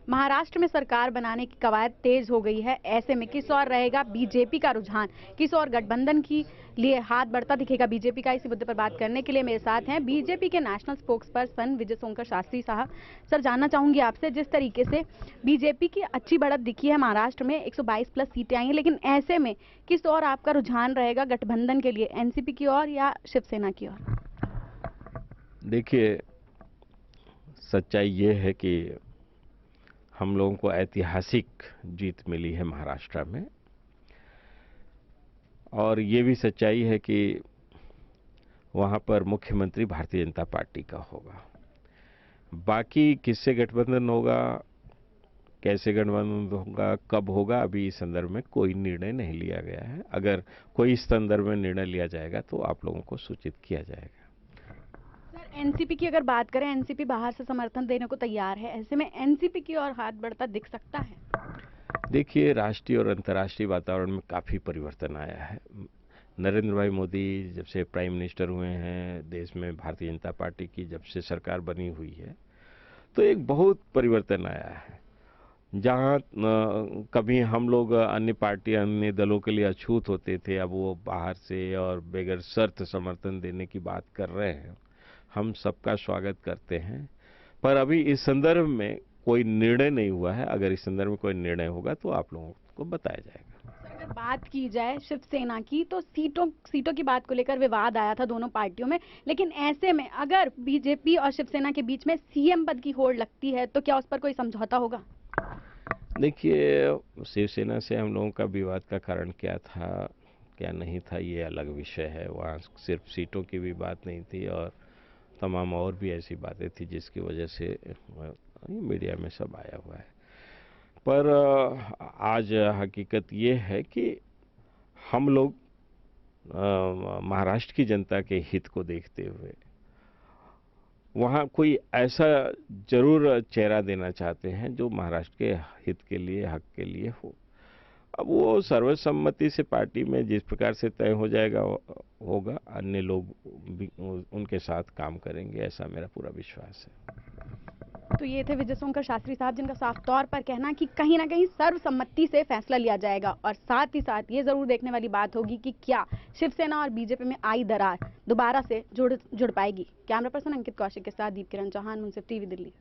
महाराष्ट्र में सरकार बनाने की कवायद तेज हो गई है। ऐसे में किस ओर रहेगा बीजेपी का रुझान, किस ओर गठबंधन की लिए हाथ बढ़ता दिखेगा बीजेपी का, इसी मुद्दे पर बात करने के लिए मेरे साथ हैं बीजेपी के national spokes person Vijay Shankar Shastri साहब। सर, जानना चाहूंगी आपसे, जिस तरीके से बीजेपी की अच्छी बढ़त दिखी है, महाराष्ट्र में 122 प्लस सीटें आई हैं, लेकिन ऐसे में किस ओर आपका रुझान रहेगा गठबंधन के लिए, एनसीपी की ओर या शिवसेना की ओर? देखिए, सच्चाई ये है कि हम लोगों को ऐतिहासिक जीत मिली है महाराष्ट्र में, और ये भी सच्चाई है कि वहाँ पर मुख्यमंत्री भारतीय जनता पार्टी का होगा। बाकी किससे गठबंधन होगा, कैसे गठबंधन होगा, कब होगा, अभी इस संदर्भ में कोई निर्णय नहीं लिया गया है। अगर कोई इस संदर्भ में निर्णय लिया जाएगा तो आप लोगों को सूचित किया जाएगा। एनसीपी की अगर बात करें, एनसीपी बाहर से समर्थन देने को तैयार है, ऐसे में एनसीपी की ओर हाथ बढ़ता दिख सकता है? देखिए, राष्ट्रीय और अंतर्राष्ट्रीय वातावरण में काफ़ी परिवर्तन आया है। नरेंद्र भाई मोदी जब से प्राइम मिनिस्टर हुए हैं, देश में भारतीय जनता पार्टी की जब से सरकार बनी हुई है, तो एक बहुत परिवर्तन आया है। जहाँ कभी हम लोग अन्य पार्टी, अन्य दलों के लिए अछूत होते थे, अब वो बाहर से और बगैर शर्त समर्थन देने की बात कर रहे हैं। हम सबका स्वागत करते हैं, पर अभी इस संदर्भ में कोई निर्णय नहीं हुआ है। अगर इस संदर्भ में कोई निर्णय होगा तो आप लोगों को बताया जाएगा। अगर बात की जाए शिवसेना की, तो सीटों की बात को लेकर विवाद आया था दोनों पार्टियों में, लेकिन ऐसे में अगर बीजेपी और शिवसेना के बीच में सीएम पद की होड़ लगती है तो क्या उस पर कोई समझौता होगा? देखिए, शिवसेना से हम लोगों का विवाद का कारण क्या था, क्या नहीं था, ये अलग विषय है। वहाँ सिर्फ सीटों की भी बात नहीं थी, और तमाम और भी ऐसी बातें थी जिसकी वजह से मीडिया में सब आया हुआ है। पर आज हकीकत ये है कि हम लोग महाराष्ट्र की जनता के हित को देखते हुए वहाँ कोई ऐसा जरूर चेहरा देना चाहते हैं जो महाराष्ट्र के हित के लिए, हक के लिए हो। अब वो सर्वसम्मति से पार्टी में जिस प्रकार से तय हो जाएगा होगा, अन्य लोग भी उनके साथ काम करेंगे, ऐसा मेरा पूरा विश्वास है। तो ये थे विजय शंकर शास्त्री साहब, जिनका साफ तौर पर कहना कि कहीं ना कहीं सर्वसम्मति से फैसला लिया जाएगा, और साथ ही साथ ये जरूर देखने वाली बात होगी कि क्या शिवसेना और बीजेपी में आई दरार दोबारा से जुड़ पाएगी। कैमरा पर्सन अंकित कौशिक के साथ दीप किरण चौहान, मुंसिफ टीवी, दिल्ली।